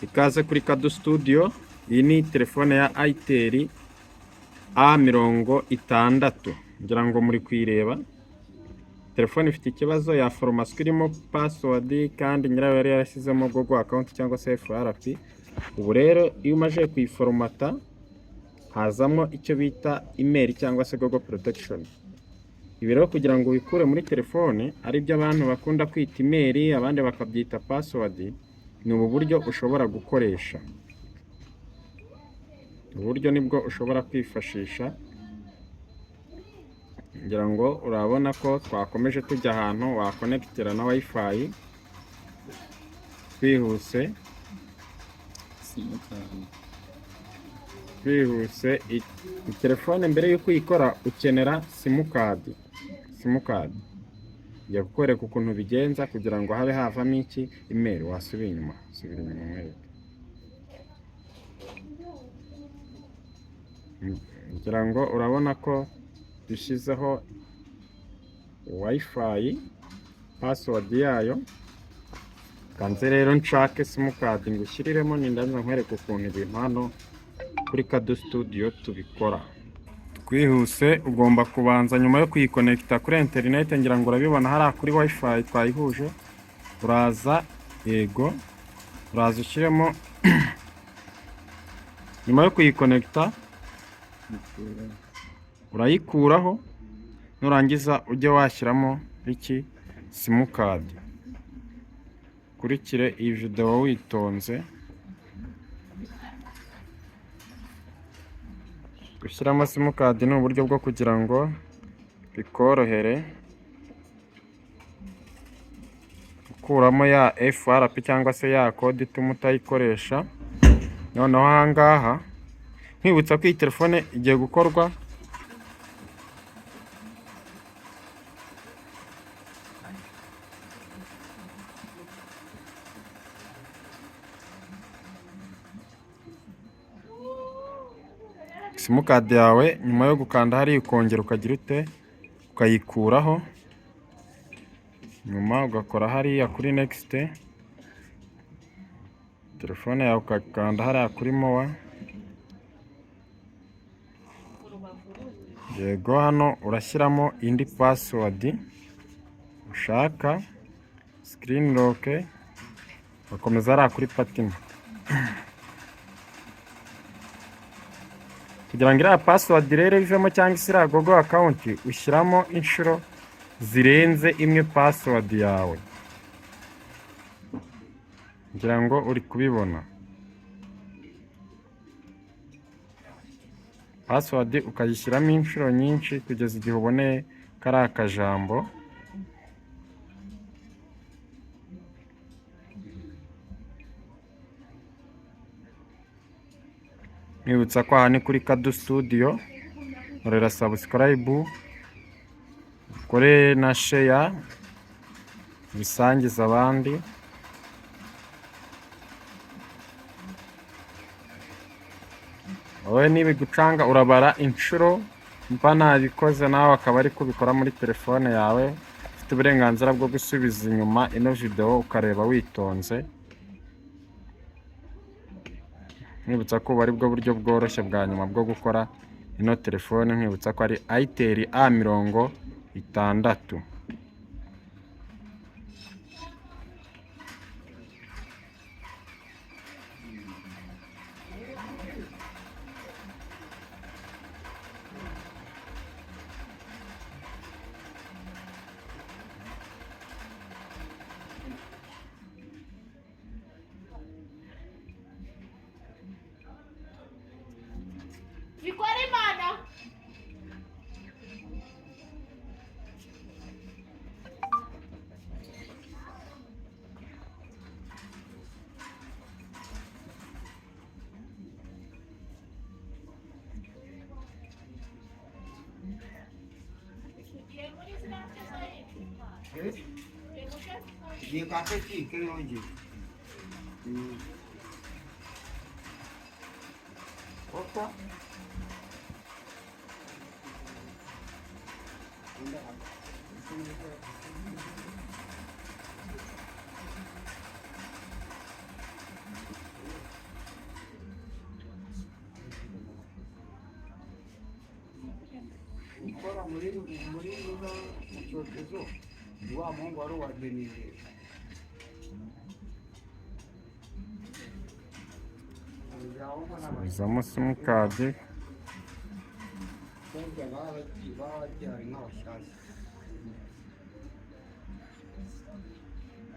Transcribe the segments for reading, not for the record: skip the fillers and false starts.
Ikaze kuri Kado Studio. Iyi ni telefone ya Itel A60, ngira ngo muri kuyireba. Telefone ifite ikibazo ya foromasi irimo password kandi nyirayo yari yarashyizemo Google account cyangwa se FRP. Ubu rero iyo umaze kuyiforomata hazamo icyo bita email cyangwa se Google protection. Ibi rero kugira ngo wikure muri telefone ari byo abantu bakunda kwita email, abandi bakabyita password. Ni ubu buryo ushobora gukoresha. Uburyo nibwo ushobora kwifashisha. Ngira ngo urabona ko twakomeje tujya ahantu wakonekitira na wifi twihuse. Telefone mbere yuko uyikora ukenera simukadi. Ngiye kukwereka ukuntu bigenza kugira ngo habe havamo iki email. Wasubira inyuma, ngira ngo urabona ko dushyizeho wifi password yayo. Kanze rero nshake simukadi ngo ushyiriremo, nindaza nkwereka ukuntu ibintu hano kuri Kado Studio tubikora. Twihuse, ugomba kubanza nyuma yo kuyikonekita kuri internet, ngira ngo urabibona hari kuri wifi twayihuje. Uraza yego, uraza ushyiremo nyuma yo kuyikonekita urayikuraho, nurangiza ujye washyiramo iki simukadi. Kurikire iyi video witonze. Gushyiramo simukadi ni uburyo bwo kugira ngo bikorohere gukuramo ya FRP cyangwa se ya kode ituma utayikoresha. Noneho aha ngaha nkwibutsa ko iyi telefone igiye gukorwa simukadi yawe. Nyuma yo gukanda hariya ukongera ukagira ute ukayikuraho, nyuma ugakora hariya kuri next. Telefone yawe ukakanda hariya kuri more. Yego, hano urashyiramo indi password ushaka, screen lock, ugakomeza hariya kuri patina. Kugira ngo iriya password rero ivemo cyangwa se iriya Google account ushyiramo inshuro zirenze imwe password yawe. Ngira ngo uri kubibona. Password ukayishyiramo inshuro nyinshi kugeza igihe uboneye kariya kajambo. Nibutsa ko aha ni kuri Kado Studio. Urera subscribe, ukore na share, bisangiza abandi. Wowe nibigucanga urabara inshuro mba nabikoze, nawe akaba ari kubikora muri telefone yawe. Ufite uburenganzira bwo gusubiza inyuma ino video ukareba witonze. Nkwibutsa ko bari bwo buryo bworoshye bwa nyuma bwo gukora ino telefone. Nkwibutsa ko ari Itel A60. Bikore mana. ये काटे की के होंगे okay muri mu cyotezo wa muhungu wari uwa Denise. Subizamo simukadi. Babyari nk'abashyashya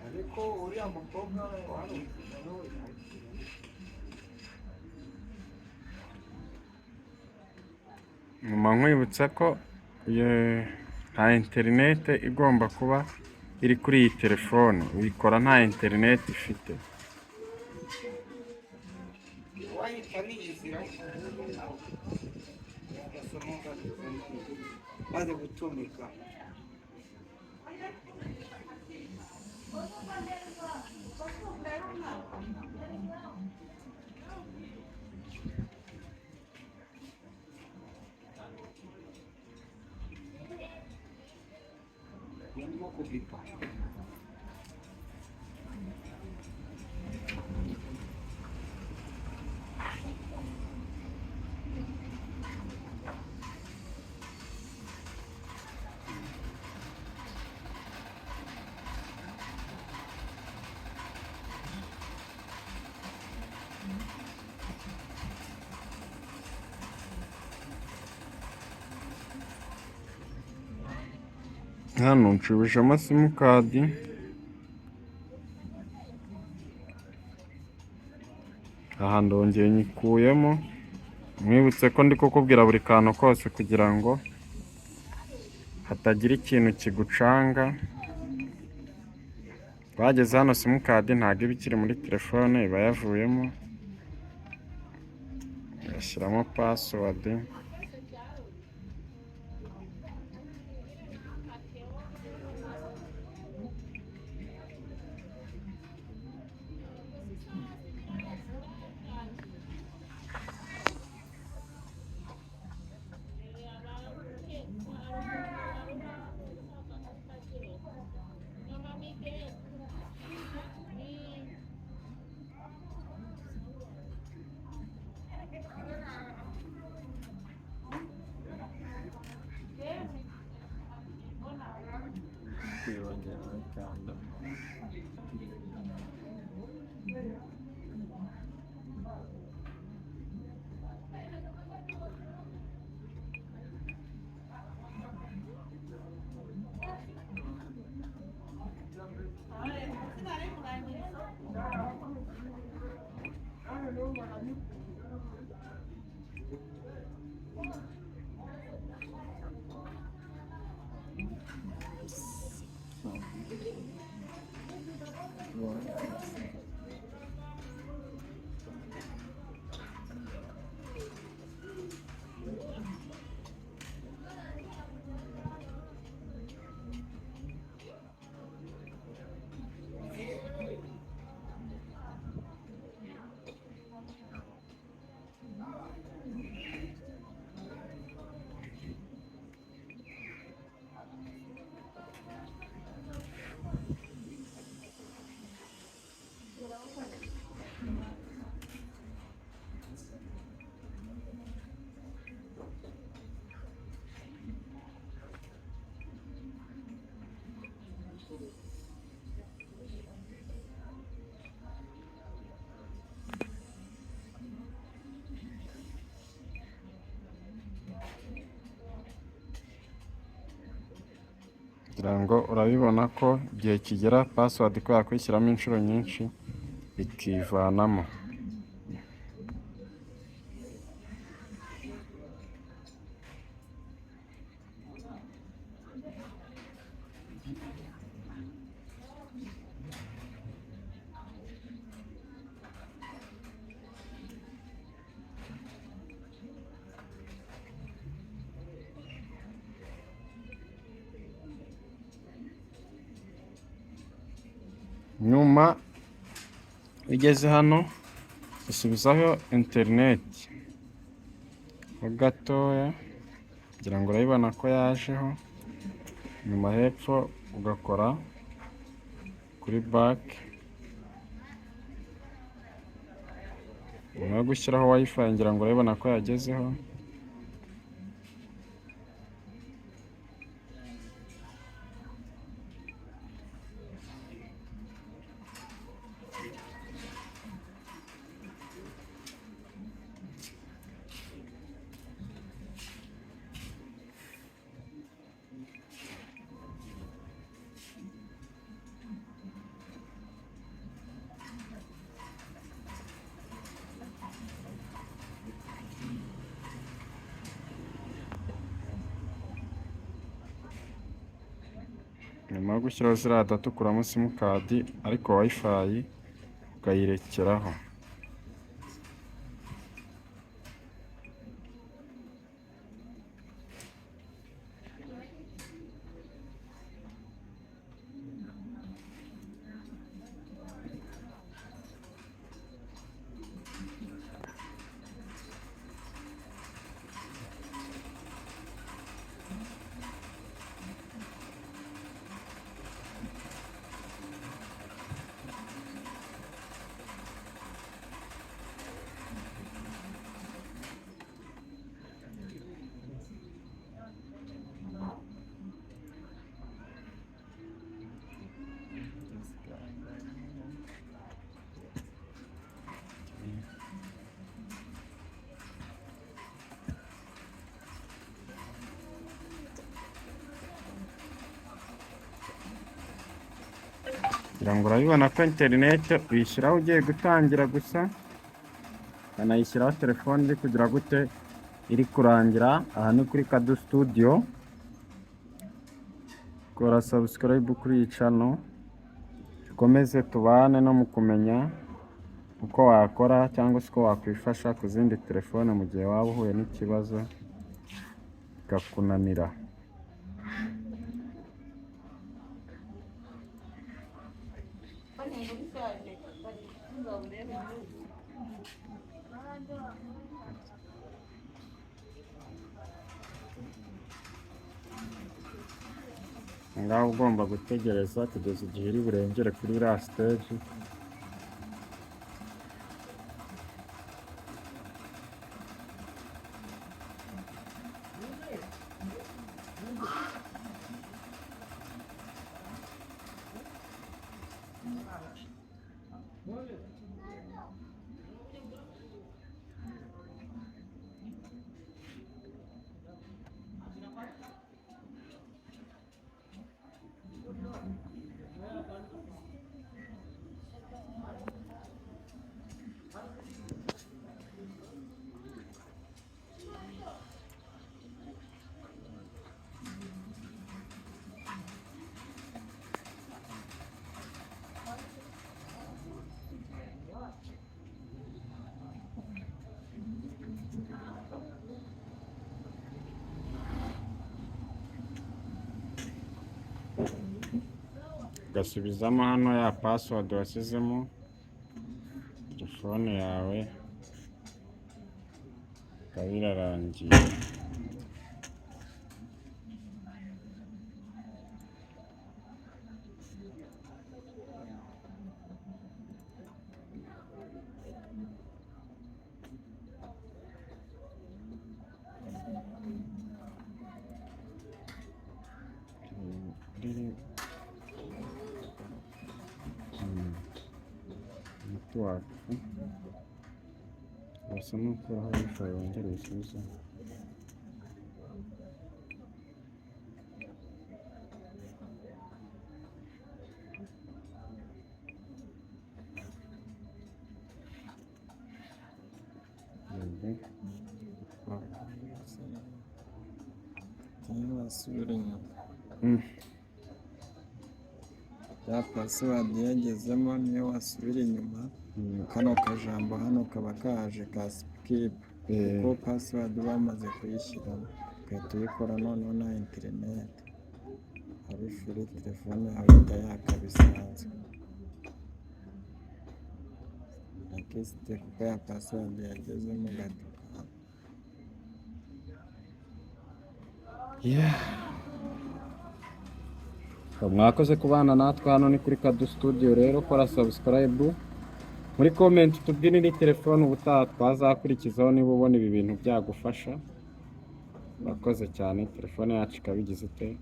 ariko uriya mukobwa wari nyuma nkwibutsa ko nta interinete igomba kuba iri kuri iyi telefone, uyikora nta interinete ifite. wahita niyizira maze gutumika ndimo kubipa. Hano nshubijemo simukadi, aha ndongeye nyikuyemo. Mwibutse ko ndi kukubwira buri kantu kose kugira ngo hatagira ikintu kigucanga. Bageze hano simukadi ntabwo iba ikiri muri telefone, iba yavuyemo. Yashyiramo pasiwadi. Kugira ngo urabibona ko igihe kigera password ko yakwishyiramo inshuro nyinshi ikivanamo. Nyuma igeze hano usubizaho interineti ho gatoya kugira ngo urabibona ko yajeho. Nyuma hepfo ugakora kuri baki. Nyuma yo gushyiraho wifi ngira ngo urabibona ko yagezeho. nyuma yo gushyiraho ziriya data ukuramo simukadi ariko wifi ukayirekeraho. Kugira ngo urabibona ko interineti uyishyiraho ugiye gutangira gusa, ukanayishyiraho telefone iri kugira gute, iri kurangira. Aha ni kuri Kado Studio. Kora subscribe kuri iyi channel, dukomeze tubane no mu kumenya uko wakora cyangwa se uko wakwifasha ku zindi telefone mu gihe waba uhuye n'ikibazo bikakunanira. Ngaho ugomba gutegereza kugeza igihe iri burengere kuri iriya stage. Ugasubizamo hano ya password washyizemo telefone yawe, ikaba irarangiye. Wacu basa n'uko aho wicaye wongera uyisubize. Ya password yagezemo niyo wasubira inyuma, kano kajambo hano kaba kaje ka skip, kuko password bamaze kuyishyiramo ugahita uyikora noneho na internet ari free, telefone yawe ikayaka bisanzwe nakisite kuko ya password yagezemo gato. Mwakoze kubana natwe hano ni kuri Kado Studio. Rero kora subscribe, muri comment tubwire ni telefone ubutaha twazakurikizaho niba ubona ibi bintu byagufasha. Mwakoze cyane, telefone yacu ikabigize ite,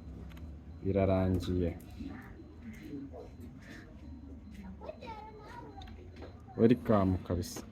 birarangiye. Welcome kabisa.